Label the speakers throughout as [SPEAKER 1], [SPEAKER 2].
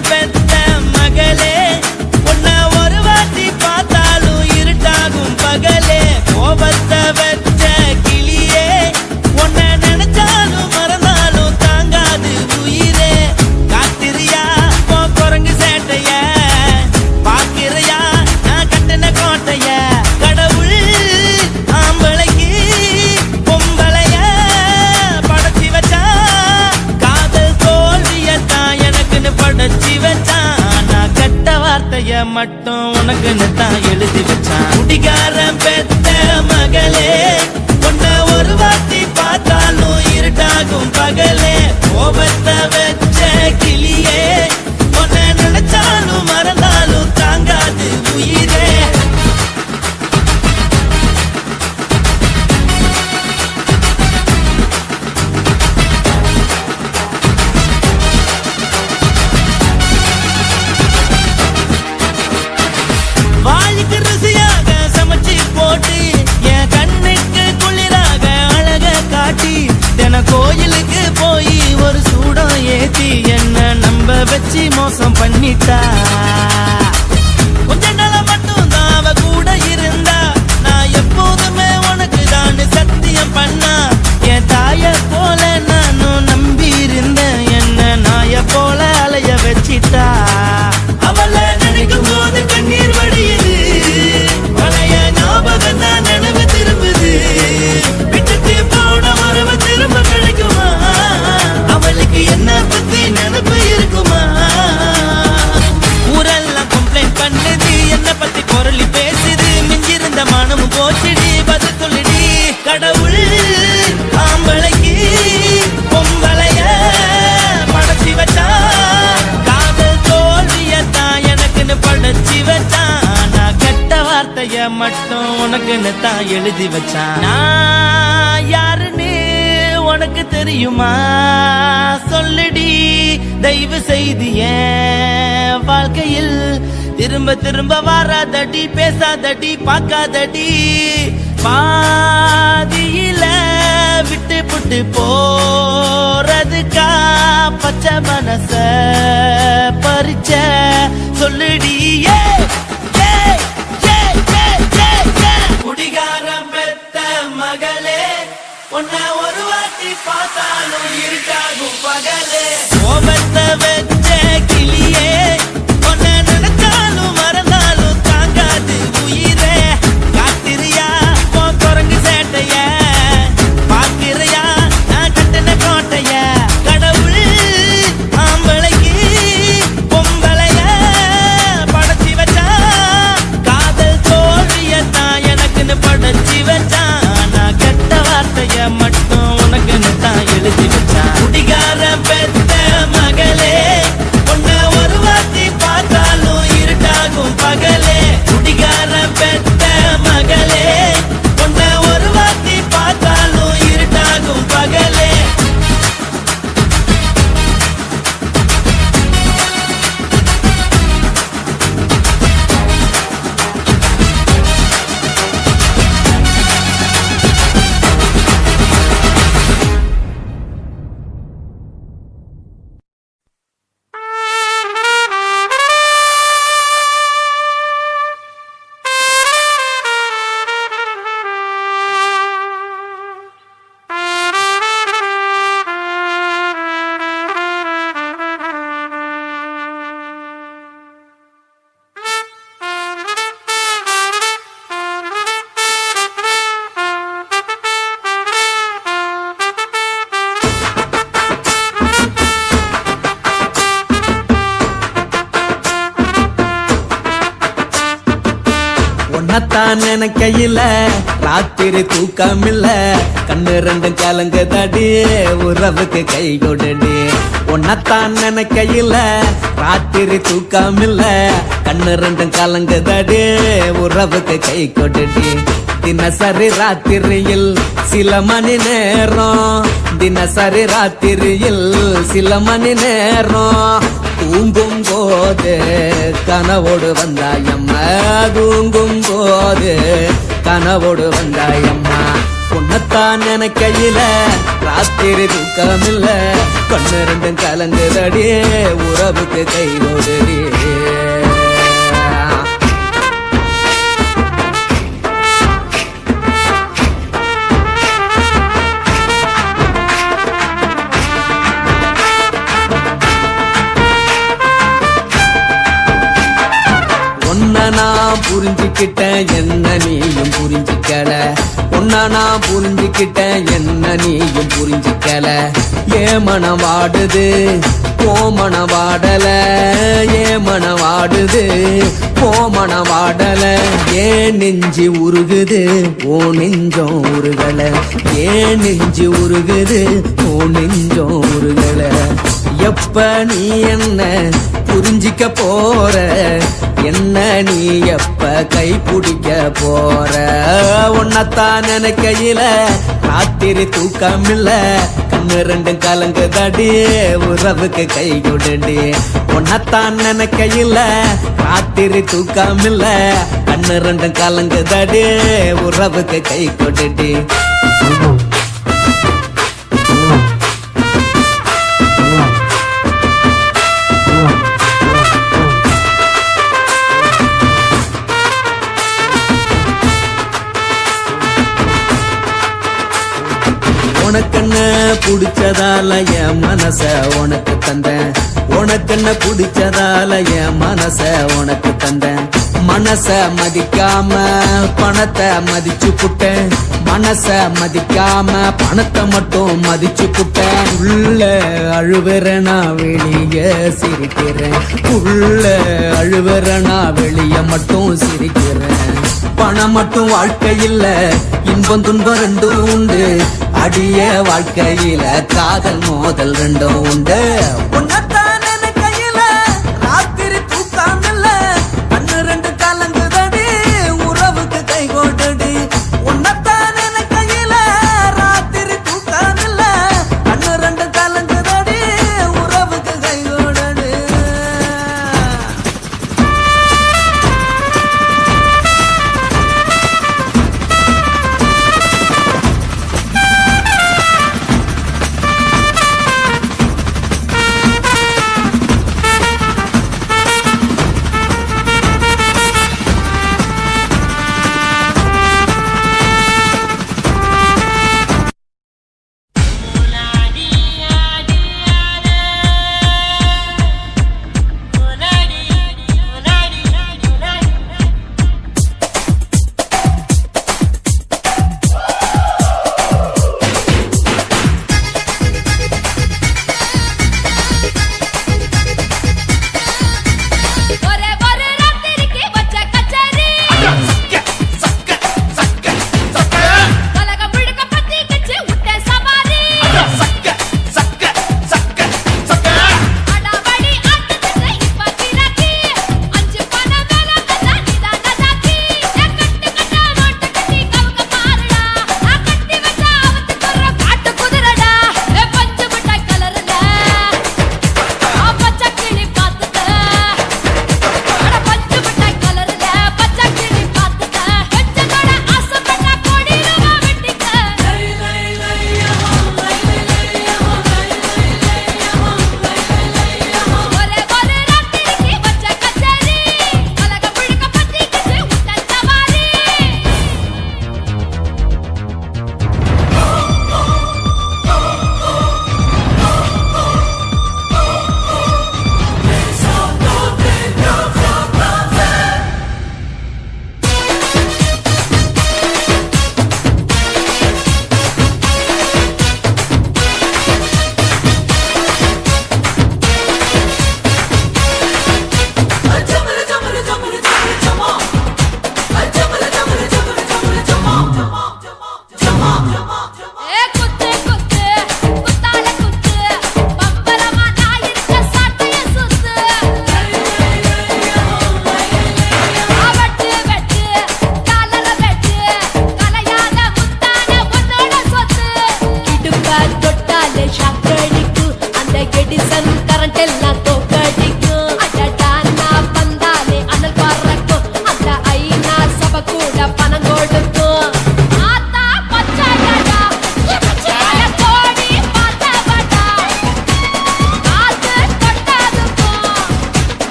[SPEAKER 1] பெத்த மகளே உன்னை ஒரு வாட்டி பார்த்தாலும் இருட்டாகும் பகலே கோபத்தை வச்ச கிளியே உன்னை நினைச்சாலும் மறந்தாலும் தாங்காது உயிரே காத்திரியா உன் குரங்கு சேட்டைய பாக்கிறையா நான் கட்டின கோட்டைய கடவுள் ஆம்பளைக்கு பொம்பளைய படைச்சி வச்சா காதல் தோல்வியத்தான் எனக்குன்னு படைச்சி வச்சான் நான் கெட்ட வார்த்தைய மட்டும் உனக்குன்னு தான் எழுதி வச்சான் குடிகாரன் பெத்த மகளே உன்னை ஒரு வாட்டி பார்த்தாலும் இருட்டாகும் பகலே கோபத்தை வச்ச கிளியே உன்னை நினைச்சாலும் மறந்தாலும் தாங்காது உயிரே வாய்க்கு ருசியாக சமைச்சு போட்டு என் கண்ணுக்கு குளிராக அழக காட்டி தின கோயிலுக்கு போய் ஒரு சூடம் ஏத்தி என்ன நம்ப வச்சு மோசம் பண்ணிட்டா கொஞ்ச நாள மட்டும் தான் அவ கூட இருந்தா நான் எப்போதுமே உனக்கு தான் சத்தியம் பண்ணா என் தாய போல நானும் நம்பி இருந்தேன் என்ன நாய போல அலைய வச்சிட்டா அவளை நினைக்கும் போது கண்ணீர் வடியுது பழைய ஞாபகம் தான் நினைவு திரும்புது விட்டுட்டு போன உறவு திரும்ப கிடைக்குமா அவளுக்கு என்ன பத்தி நினைப்பு இருக்குமா ஊரெல்லாம் கம்ப்ளைண்ட் பண்ணுது என்ன பத்தி குரலி பேசுது மிஞ்சிருந்த மனமும் போச்சுடி பதில் சொல்லுடி கடவுள் ஆம்பளைக்கு பொம்பளைய படைச்சி வச்சா காதல் தோல்வியத்தான் எனக்குன்னு படைச்சி வச்சான் நான் கெட்ட வார்த்தைய மட்டும் உனக்குன்னு தான் எழுதி வச்சான் நான் யாருன்னு உனக்கு தெரியுமா சொல்லுடி தயவு செய்து என் வாழ்க்கையில் திரும்ப திரும்ப வராதடி பேசாதடி பார்க்காதடி பாதியில விட்டு புட்டு போறதுக்கா பச்சை மனச பறிச்ச சொல்லுடி குடிகாரம் பெத்த மகளே உன்னை ஒரு வாட்டி பார்த்தாலும் இருட்டாகும் பகலே கோபத்தை வச்ச கிளியே உன்னை நினைச்சாலும் மறந்தாலும் தாங்காது உயிரே காத்திரியா உன் குரங்கு சேட்டைய பாக்கிறையா நான் கட்டின கோட்டைய கடவுள் ஆம்பளைக்கு பொம்பளைய படைச்சி வச்சா காதல் தோல்வியத்தான் எனக்குன்னு படைச்சி வச்சான் நான் கெட்ட வார்த்தைய மட்டும் உனக்குன்னு தான் எழுதி வச்சான் குடிகாரன் பெத்த மகளே உன்னை ஒரு வாட்டி பார்த்தாலும் இருட்டாகும் பகலே குடிகாரன் பெத்த மகளே உன்னை ஒரு வாட்டி பார்த்தாலும் இருட்டாகும் பகலே
[SPEAKER 2] உன்னத்தான் நினைக்கையில ராத்திரி தூக்கமில்ல கண்ணு ரெண்டும் கலங்குதடி உறவுக்கு கை கொடுடி உன்னத்தான் நினைக்கையில ராத்திரி தூக்கமில்ல கண்ணு ரெண்டும் கலங்குதடி உறவுக்கு கை கொடுடி தினசரி ராத்திரியில் சில மணி நேரம் தினசரி ராத்திரியில் சில மணி நேரம் தூங்கும் போது கனவோடு வந்தாயம்மா தூங்கும் போது கனவோடு வந்தாயம்மா உன்னத்தான் நினைக்கையில ராத்திரி தூக்கமில்ல கண்ணு ரெண்டும் கலங்குதடி உறவுக்கு கை கொடுடி உன்னை நான் புரிஞ்சுக்கிட்டேன் என்ன நீயும் புரிஞ்சுக்கல உன்னை நான் புரிஞ்சுக்கிட்டேன் என்ன நீயும் புரிஞ்சுக்கல ஏன் மனம் வாடுது போ மனம் வாடல ஏன் மனம் வாடுது போ மனம் வாடல ஏன் நெஞ்சு உருகுது ஓ நெஞ்சம் உருகல ஏன் நெஞ்சு உருகுது ஓ நெஞ்சம் உருகல எப்ப நீ என்ன புரிஞ்சிக்க போற என்ன நீ எப்ப கை பிடிக்க போற உன்னத்தான் நினைக்கையில ராத்திரி தூக்கமில்ல கண்ணு ரெண்டும் கலங்குதடி உறவுக்கு கை கொடுடி உன்னத்தான் நினைக்கையில ராத்திரி தூக்கமில்ல கண்ணு ரெண்டும் கலங்குதடி உறவுக்கு கை கொடுடி உனக்கென்ன பிடிச்சதால என் மனச உனக்கு தந்தேன் உனக்கென்ன பிடிச்சதால என் மனச உனக்கு தந்தேன் மனச மதிக்காம பணத்தை மதிச்சு புட்டேன் மனச மதிக்காம பணத்தை மட்டும் மதிச்சு புட்டேன் உள்ள அழுவுறனா வெளிய சிரிக்கிறேன் உள்ள அழுவுறனா வெளிய மட்டும் சிரிக்கிறேன் பணம் மட்டும் வாழ்க்கையில் இன்பம் துன்பம் ரெண்டும் உண்டு அடிய வாழ்க்கையில காதல் மோதல் ரெண்டும் உண்டு உன்னத்தான் நினைக்கையில ராத்திரி தூக்கமில்ல கண்ணு ரெண்டு கலங்குதடி உறவுக்கு கை கொடுடி உன்னத்தான் நினைக்கையில ராத்திரி தூக்கமில்ல கண்ணு ரெண்டு கலங்குதடி உறவுக்கு கை கொடுடி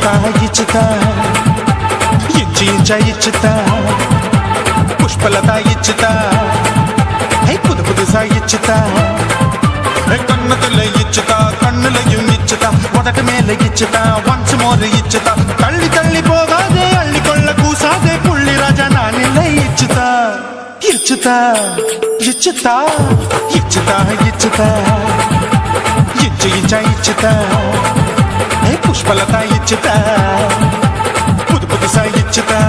[SPEAKER 3] இச்சுதா இச்சுதா இச்சு இச்சா இச்சுதா புஷ்பலதா இச்சுதா புது புதுசா இச்சுதா கண்ணத்துல இச்சுதா கண்ணுலையும் இச்சுதா உதட்டு மேல இச்சுதா ஒன்ஸ் மோர் இச்சுதா தள்ளி தள்ளி போகாதே அள்ளி கொள்ள கூசாதே புள்ளி ராஜா நான் இல்லை இச்சுதா இச்சுதா இச்சுதா இச்சுதா இச்சுதா இச்சு இச்சா இச்சுதா புஷ்பலதா இச்சுதா புது புதுசா இச்சுதா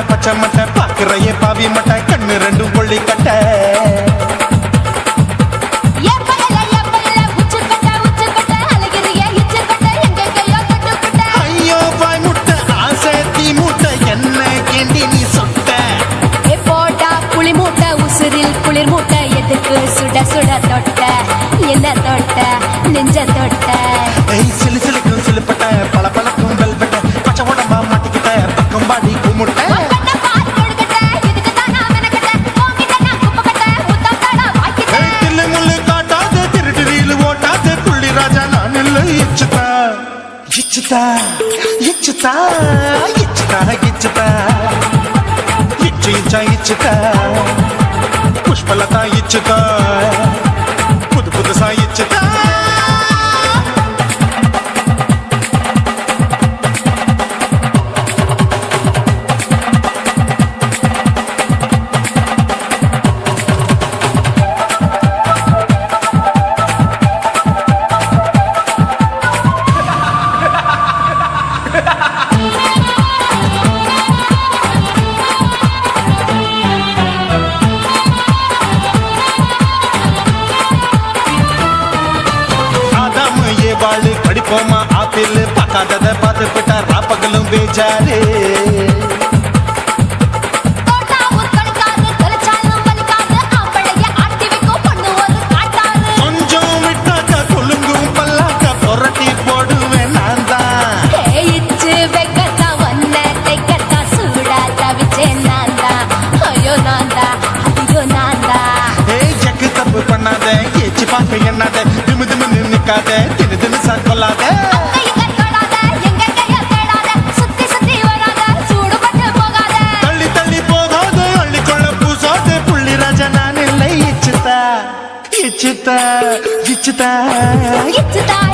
[SPEAKER 3] பச்சை மட்டை பாக்குறையே பாவி மட்டை கண்ணு ரெண்டும் கொள்ளி கட்ட ஐயோ பாய் முட்டை ஆசை தீ முட்டை என்ன கேண்டி நீ சொட்ட
[SPEAKER 4] போட்டா புளி மூட்டை உசுரில் குளிர் மூட்டை எதுக்கு சுட சுட தொட்ட என்ன தொட்ட நெஞ்ச தொட்ட
[SPEAKER 3] சிலு சிலுக்கும் சிலுப்பட்ட பல பழக்கும் வெல்வெட்ட பச்சை உடம்பா மாட்டிக்கிட்ட பக்கம் பாடி குமுட்ட இச்சுதா இச்சுதா இச்சுதா இச்சுதா இச்சு இச்சா இச்சுதா புஷ்பலதா இச்சுதா புது புதுசா இச்சுதா வாழு படிப்போமா ஆப்பிள் பார்க்காதத பார்த்து விட்டா ராப்பகலும் பேச்சாரு கொஞ்சம் விட்டாக்க கொலுங்கும் பல்லாக்க புரட்டி போடுவேன் நான் தான்
[SPEAKER 4] இச்சு வெக்கத்தா வந்த தைக்கத்தா சூடா தவிச்சேன் நான் தான் ஐயோ நான் தான் ஐயோ நான் தான்
[SPEAKER 3] ஜக்கு தப்பு பண்ணாத ஏச்சு பார்க்க எண்ணாத திமு திமுன்னு நிக்காத தினு தினு கொல்லாத தள்ளி தள்ளி போகாத அள்ளி கொள்ள பூசாத புள்ளி ராஜா நான் இல்லை இச்சுதா இச்சுதா இச்சுதா
[SPEAKER 4] இச்சுதா